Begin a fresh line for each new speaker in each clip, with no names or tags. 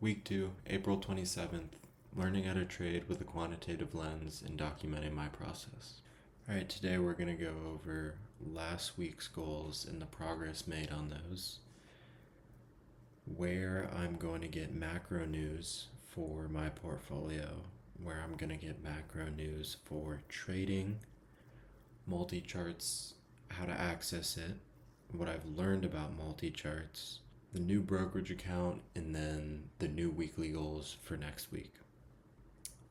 Week 2, April 27th, learning how to trade with a quantitative lens and documenting my process. Alright, today we're going to go over last week's goals and the progress made on those, where I'm going to get macro news for my portfolio, where I'm going to get macro news for trading, MultiCharts, how to access it, what I've learned about MultiCharts, the new brokerage account, and then the new weekly goals for next week.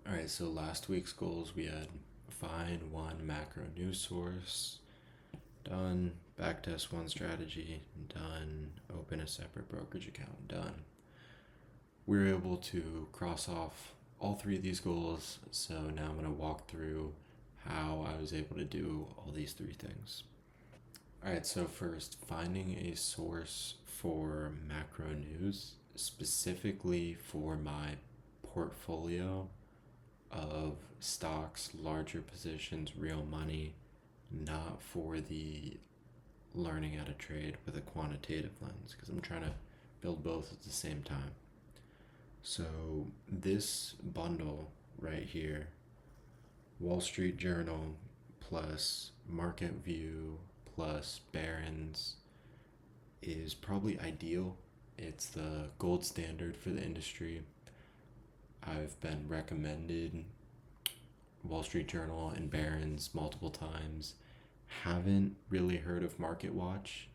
Alright, so last week's goals we had find one macro news source, done, backtest one strategy, done, open a separate brokerage account, done. We were able to cross off all three of these goals, so now I'm going to walk through how I was able to do all these three things. Alright, so first, finding a source for macro news, specifically for my portfolio of stocks, larger positions, real money, not for the learning how to trade with a quantitative lens, because I'm trying to build both at the same time. So this bundle right here, Wall Street Journal plus Market View plus Barron's, is probably ideal. It's the gold standard for the industry. I've been recommended Wall Street Journal and Barron's multiple times. Haven't really heard of Market Watch,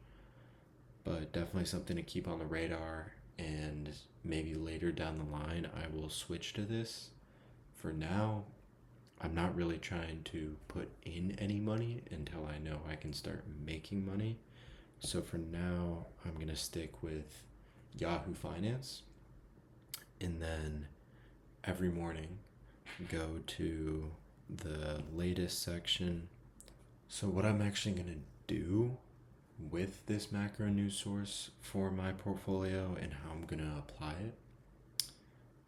but definitely something to keep on the radar, and maybe later down the line I will switch to this. For now, I'm not really trying to put in any money until I know I can start making money. So for now, I'm going to stick with Yahoo Finance, and then every morning go to the latest section. So what I'm actually going to do with this macro news source for my portfolio and how I'm going to apply it,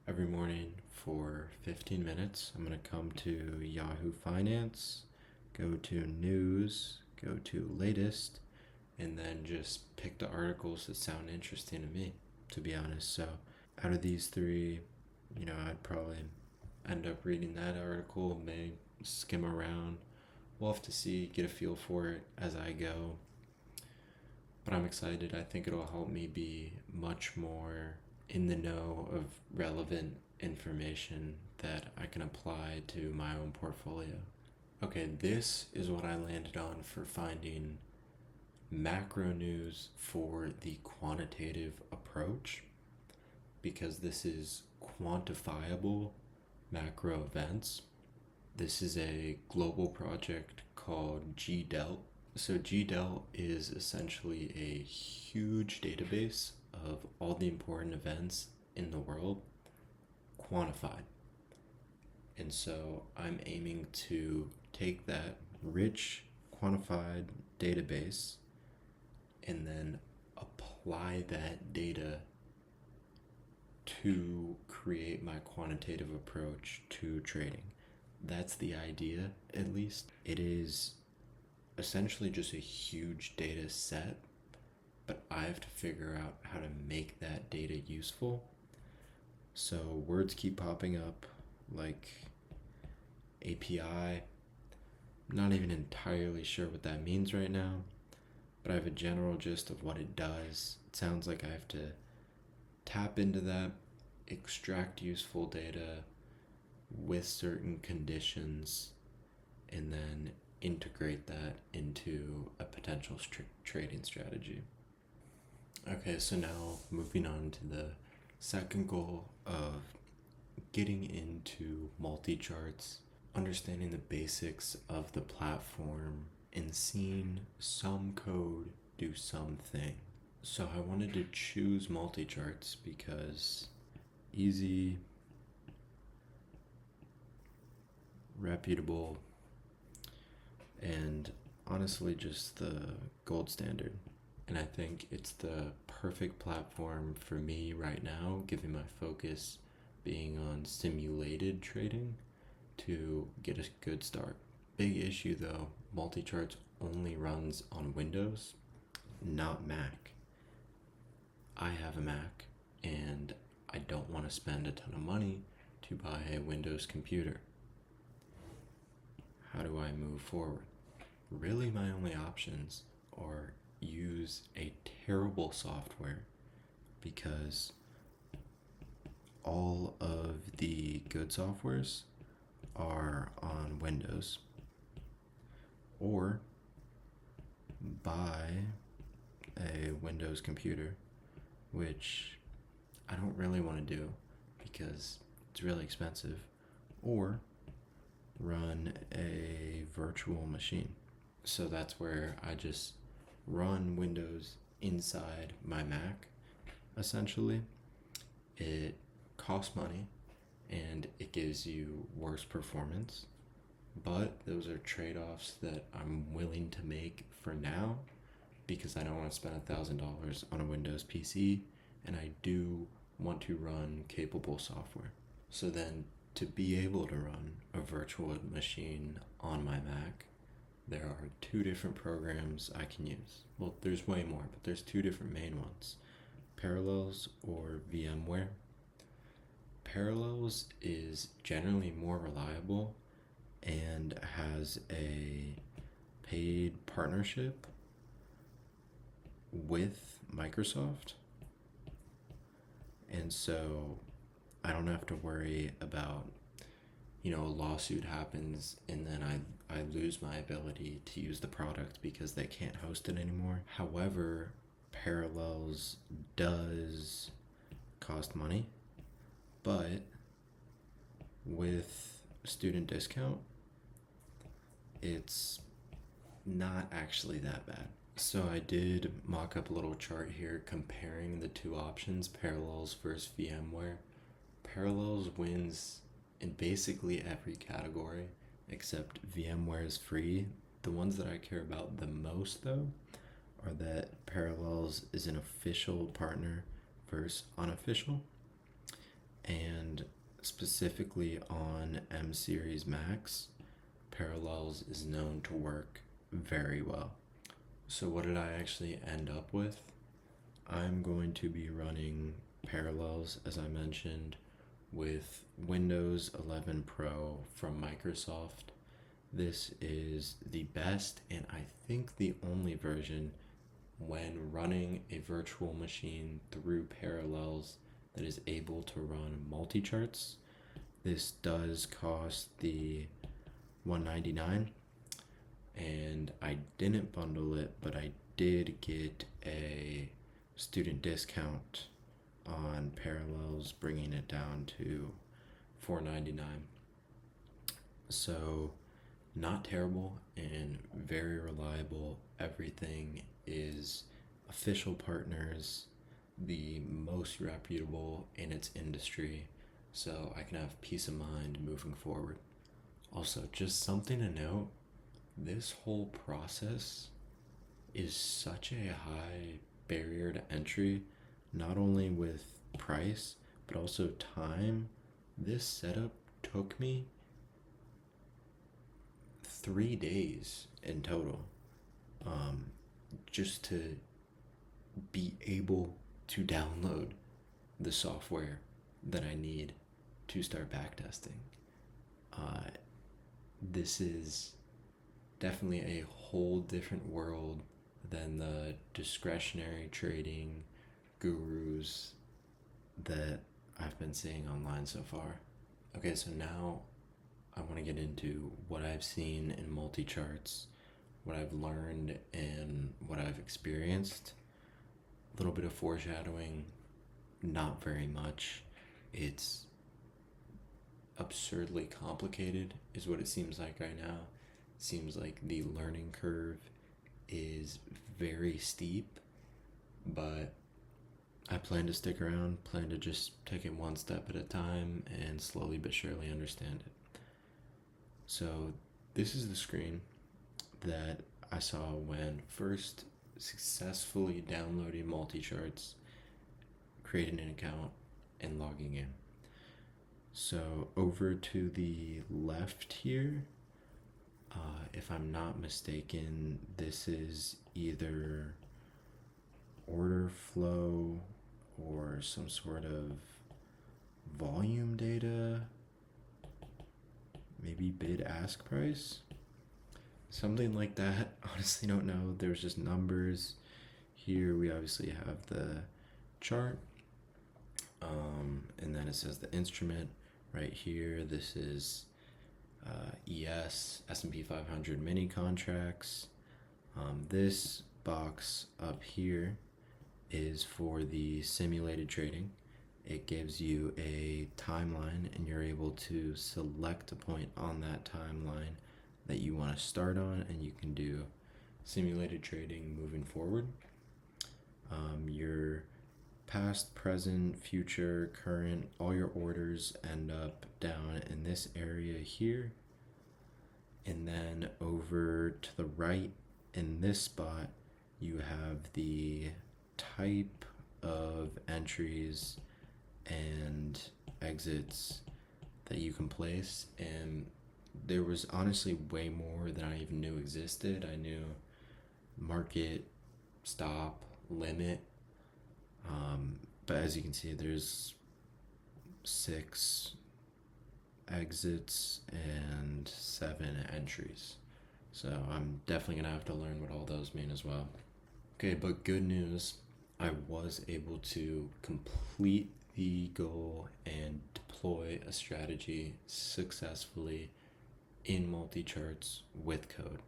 every morning for 15 minutes, I'm going to come to Yahoo Finance, go to news, go to latest, and then just pick the articles that sound interesting to me, to be honest. So out of these three, I'd probably end up reading that article, may skim around. We'll have to see, get a feel for it as I go. But I'm excited. I think it'll help me be much more in the know of relevant information that I can apply to my own portfolio. Okay, this is what I landed on for finding macro news for the quantitative approach, because this is quantifiable macro events. This is a global project called GDELT. So GDELT is essentially a huge database of all the important events in the world quantified. And so I'm aiming to take that rich quantified database and then apply that data to create my quantitative approach to trading. That's the idea, at least. It is essentially just a huge data set, but I have to figure out how to make that data useful. So words keep popping up like API. I'm not even entirely sure what that means right now, but I have a general gist of what it does. It sounds like I have to tap into that, extract useful data with certain conditions, and then integrate that into a potential trading strategy. Okay, so now moving on to the second goal of getting into MultiCharts, understanding the basics of the platform, and seeing some code do something. So I wanted to choose MultiCharts because easy, reputable, and honestly just the gold standard. And I think it's the perfect platform for me right now, given my focus being on simulated trading, to get a good start. Big issue though, MultiCharts only runs on Windows, not Mac. I have a Mac and I don't want want to spend a ton of money to buy a Windows computer. How do I move forward? Really, my only options are use a terrible software, because all of the good softwares are on Windows, or buy a Windows computer, which I don't really want to do because it's really expensive, or run a virtual machine. So that's where I just run Windows inside my Mac, essentially. It costs money and it gives you worse performance, but those are trade-offs that I'm willing to make for now, because I don't want to spend $1,000 on a Windows PC, and I do want to run capable software. So then, to be able to run a virtual machine on my Mac, there are two different programs I can use. Well, there's way more, but there's two different main ones: Parallels or VMware. Parallels is generally more reliable and has a paid partnership with Microsoft. And so I don't have to worry about, a lawsuit happens and then I lose my ability to use the product because they can't host it anymore. However, Parallels does cost money, but with student discount, it's not actually that bad. So I did mock up a little chart here comparing the two options, Parallels versus VMware. Parallels wins in basically every category except VMware is free. The ones that I care about the most, though, are that Parallels is an official partner versus unofficial, and specifically on M series Macs, Parallels is known to work very well. So what did I actually end up with? I'm going to be running Parallels, as I mentioned, with Windows 11 Pro from Microsoft. This is the best and I think the only version when running a virtual machine through Parallels that is able to run MultiCharts. This does cost the $199, and I didn't bundle it, but I did get a student discount on Parallels, bringing it down to $499. So not terrible and very reliable. Everything is official partners, the most reputable in its industry, so I can have peace of mind moving forward. Also, just something to note, this whole process is such a high barrier to entry, not only with price, but also time. This setup took me 3 days in total, just to be able to download the software that I need to start backtesting. This is definitely a whole different world than the discretionary trading gurus that I've been seeing online so far. Okay, so now I want to get into what I've seen in MultiCharts, what I've learned, and what I've experienced. A little bit of foreshadowing, not very much. It's absurdly complicated is what it seems like right now. It seems like the learning curve is very steep, but I plan to stick around, plan to just take it one step at a time and slowly but surely understand it. So this is the screen that I saw when first successfully downloading MultiCharts, creating an account, and logging in. So over to the left here, if I'm not mistaken, this is either order flow or some sort of volume data, maybe bid ask price, something like that. Honestly, don't know. There's just numbers. Here we obviously have the chart, and then it says the instrument right here. This is S&P 500 mini contracts. This box up here is for the simulated trading. It gives you a timeline, and you're able to select a point on that timeline that you want to start on, and you can do simulated trading moving forward. Your past, present, future, current, all your orders end up down in this area here. And then over to the right in this spot, you have the type of entries and exits that you can place. And there was honestly way more than I even knew existed. I knew market, stop, limit, but as you can see, there's 6 exits and 7 entries. So I'm definitely gonna have to learn what all those mean as well. Okay, but good news, I was able to complete the goal and deploy a strategy successfully in MultiCharts with code.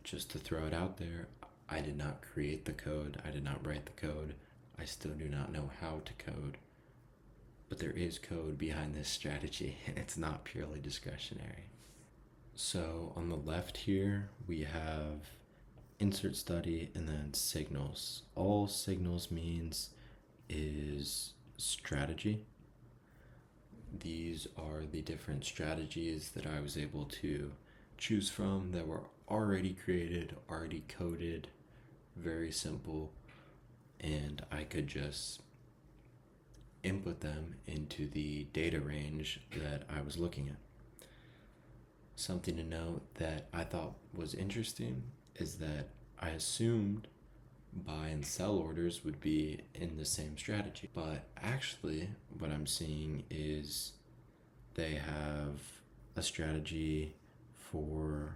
Just to throw it out there, I did not create the code, I did not write the code, I still do not know how to code, but there is code behind this strategy, and it's not purely discretionary. So on the left here, we have insert study and then signals. All signals means is strategy. These are the different strategies that I was able to choose from that were already created, already coded, very simple, and I could just input them into the data range that I was looking at. Something to note that I thought was interesting is that I assumed buy and sell orders would be in the same strategy, but actually what I'm seeing is they have a strategy for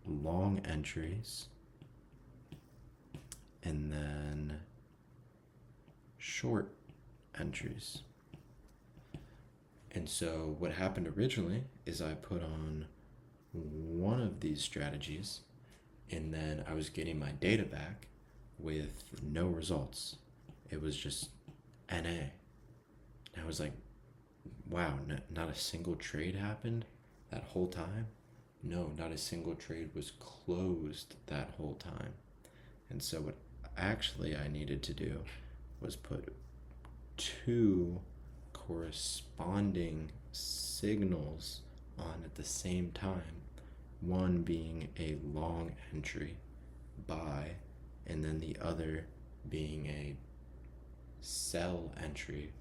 long entries and then short entries. And so what happened originally is I put on one of these strategies, and then I was getting my data back with no results. It was just NA. And I was like, wow, not a single trade happened that whole time? No, not a single trade was closed that whole time. And so what actually I needed to do was put 2 corresponding signals on at the same time, one being a long entry, buy, and then the other being a sell entry,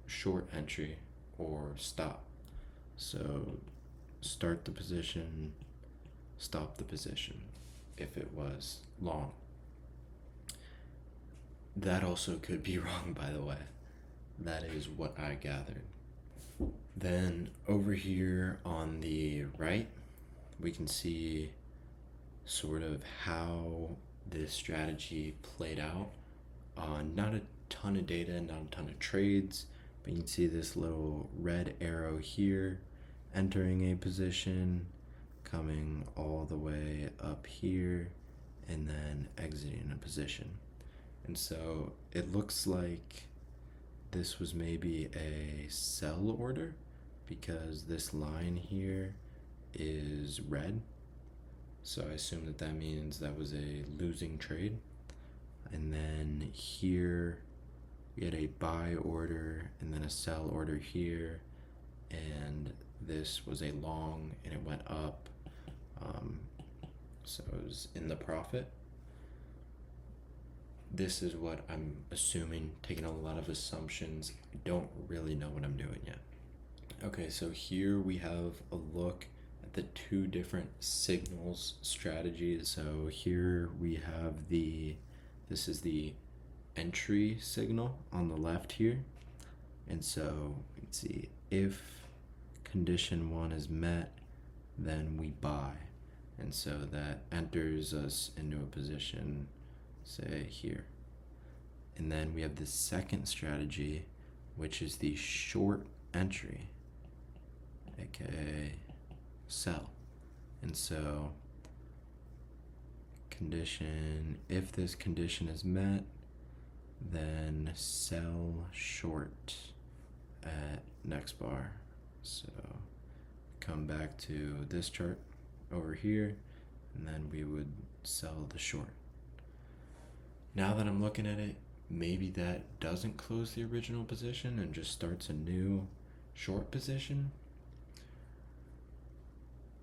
short entry, or stop. So start the position, stop the position if it was long. That also could be wrong, by the way. That is what I gathered. Then over here on the right, we can see sort of how this strategy played out on not a ton of data, not a ton of trades, but you can see this little red arrow here entering a position, coming all the way up here, and then exiting a position. And so it looks like this was maybe a sell order because this line here is red. So I assume that means that was a losing trade. And then here we had a buy order and then a sell order here. And this was a long and it went up. So it was in the profit. This is what I'm assuming, taking a lot of assumptions. I don't really know what I'm doing yet. Okay, so here we have a look at the 2 different signals strategies. So here we have this is the entry signal on the left here. And so you can see if condition 1 is met, then we buy. And so that enters us into a position, say here. And then we have the second strategy, which is the short entry, aka sell. And so condition, if this condition is met, then sell short at next bar. So come back to this chart over here, and then we would sell the short. Now that I'm looking at it, maybe that doesn't close the original position and just starts a new short position.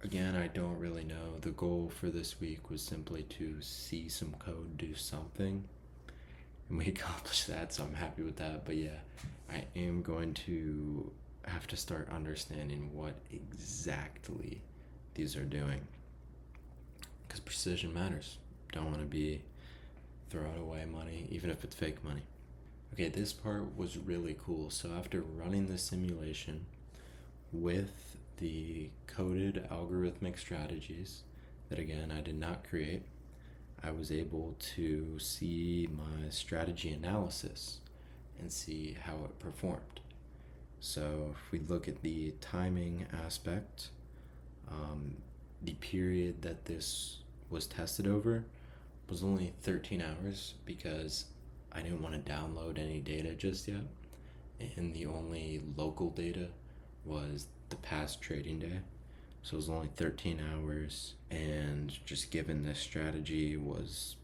Again, I don't really know. The goal for this week was simply to see some code do something, and we accomplished that, so I'm happy with that. But yeah, I am going to have to start understanding what exactly these are doing, because precision matters. Don't want to be throwing away money, even if it's fake money. Okay, this part was really cool. So after running the simulation with the coded algorithmic strategies that, again, I did not create, I was able to see my strategy analysis and see how it performed. So if we look at the timing aspect, the period that this was tested over was only 13 hours because I didn't want to download any data just yet, and the only local data was the past trading day. So it was only 13 hours, and just given this strategy was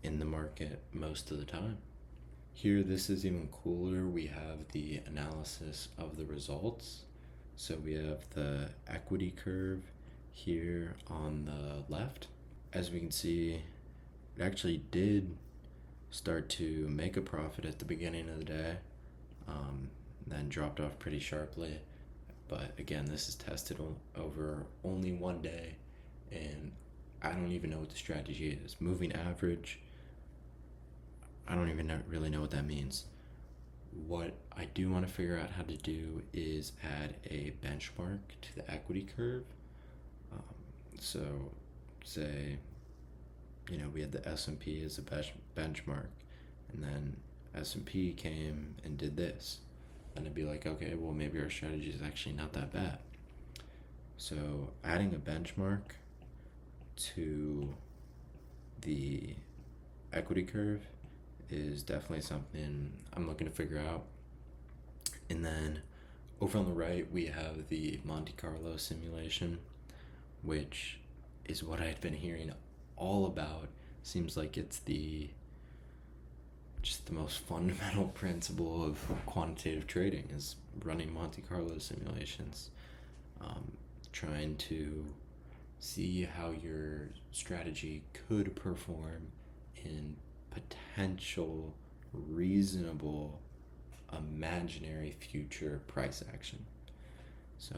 in the market most of the time. Here, this is even cooler. We have the analysis of the results. So we have the equity curve here on the left. As we can see, it actually did start to make a profit at the beginning of the day, then dropped off pretty sharply. But again, this is tested over only one day, and I don't even know what the strategy is. Moving average, I don't even really know what that means. What I do want to figure out how to do is add a benchmark to the equity curve. So say, we had the S&P as a benchmark, and then S&P came and did this. And it'd be like, okay, well, maybe our strategy is actually not that bad. So adding a benchmark to the equity curve is definitely something I'm looking to figure out. And then over on the right, we have the Monte Carlo simulation, which is what I had been hearing all about. Seems like it's just the most fundamental principle of quantitative trading is running Monte Carlo simulations, trying to see how your strategy could perform in potential reasonable imaginary future price action. So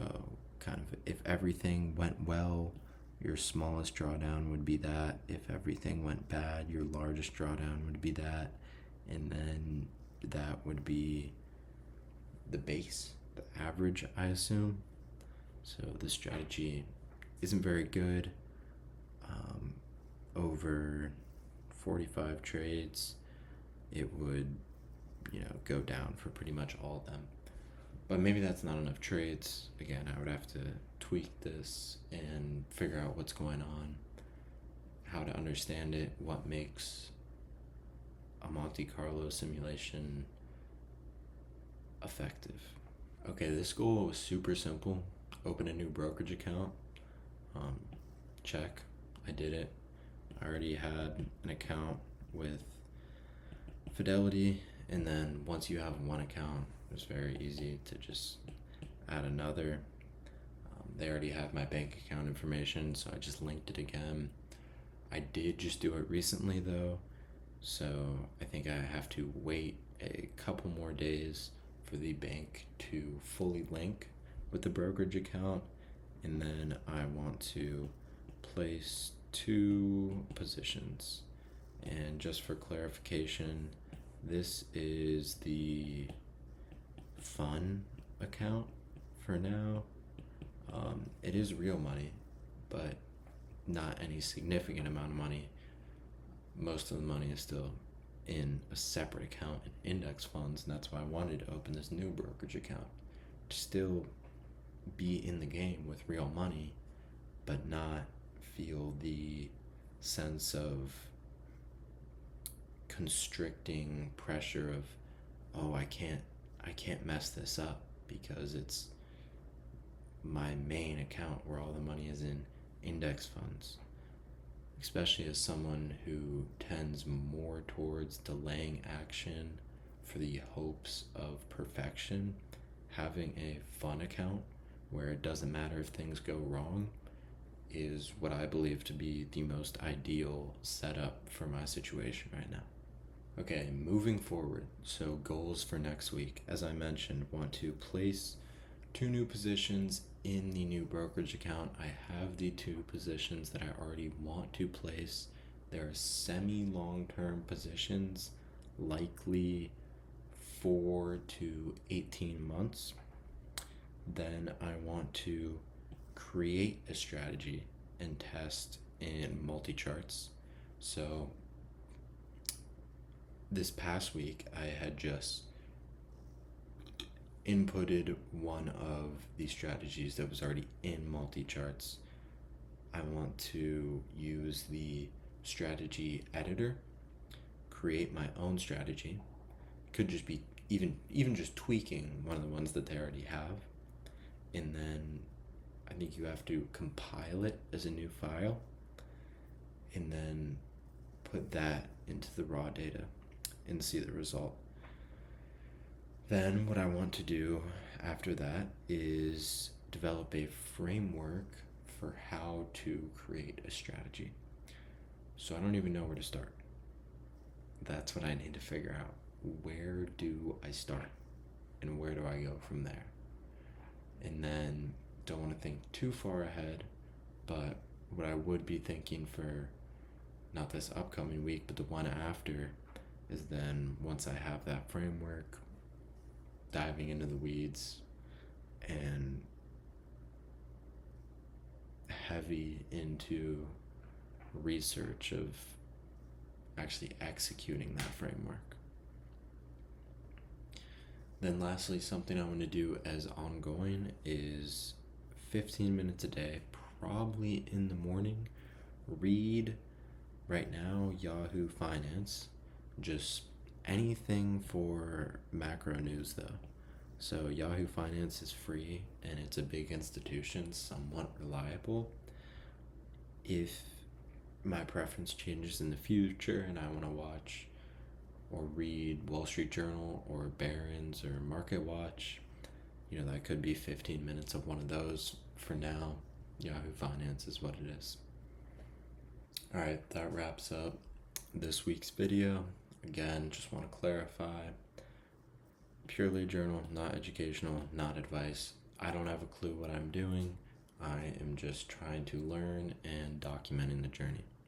kind of if everything went well, your smallest drawdown would be that. If everything went bad, your largest drawdown would be that. And then that would be the base, the average, I assume. So the strategy isn't very good. Over 45 trades, it would, go down for pretty much all of them. But maybe that's not enough trades. Again, I would have to tweak this and figure out what's going on, how to understand it, what makes a Monte Carlo simulation effective. Okay, this goal was super simple. Open a new brokerage account. Check. I did it. I already had an account with Fidelity, and then once you have one account, it's very easy to just add another. They already have my bank account information, so I just linked it again. I did just do it recently though, so I think I have to wait a couple more days for the bank to fully link with the brokerage account, and then I want to place 2 positions. And just for clarification, this is the fun account for now. It is real money, but not any significant amount of money. Most of the money is still in a separate account in index funds, and that's why I wanted to open this new brokerage account to still be in the game with real money, but not feel the sense of constricting pressure of, oh, I can't mess this up because it's my main account where all the money is in index funds. Especially as someone who tends more towards delaying action for the hopes of perfection, having a fun account where it doesn't matter if things go wrong is what I believe to be the most ideal setup for my situation right now. Okay, moving forward. So goals for next week. As I mentioned, want to place 2 new positions in the new brokerage account. I have the 2 positions that I already want to place. They're semi-long-term positions, likely 4 to 18 months. Then I want to create a strategy and test in MultiCharts. So this past week I had just inputted one of the strategies that was already in MultiCharts. I want to use the strategy editor, create my own strategy. Could just be even just tweaking one of the ones that they already have. And then I think you have to compile it as a new file and then put that into the raw data and see the result. Then what I want to do after that is develop a framework for how to create a strategy. So I don't even know where to start. That's what I need to figure out. Where do I start? And where do I go from there? And then don't want to think too far ahead, but what I would be thinking for not this upcoming week, but the one after, is then once I have that framework, diving into the weeds and heavy into research of actually executing that framework. Then lastly, something I want to do as ongoing is 15 minutes a day, probably in the morning, read right now Yahoo Finance, just anything for macro news though. So Yahoo Finance is free and it's a big institution, somewhat reliable. If my preference changes in the future and I want to watch or read Wall Street Journal or Barron's or Market Watch, that could be 15 minutes of one of those. For now, Yahoo Finance is what it is. All right, that wraps up this week's video. Again, just want to clarify, purely a journal, not educational, not advice. I don't have a clue what I'm doing. I am just trying to learn and documenting the journey.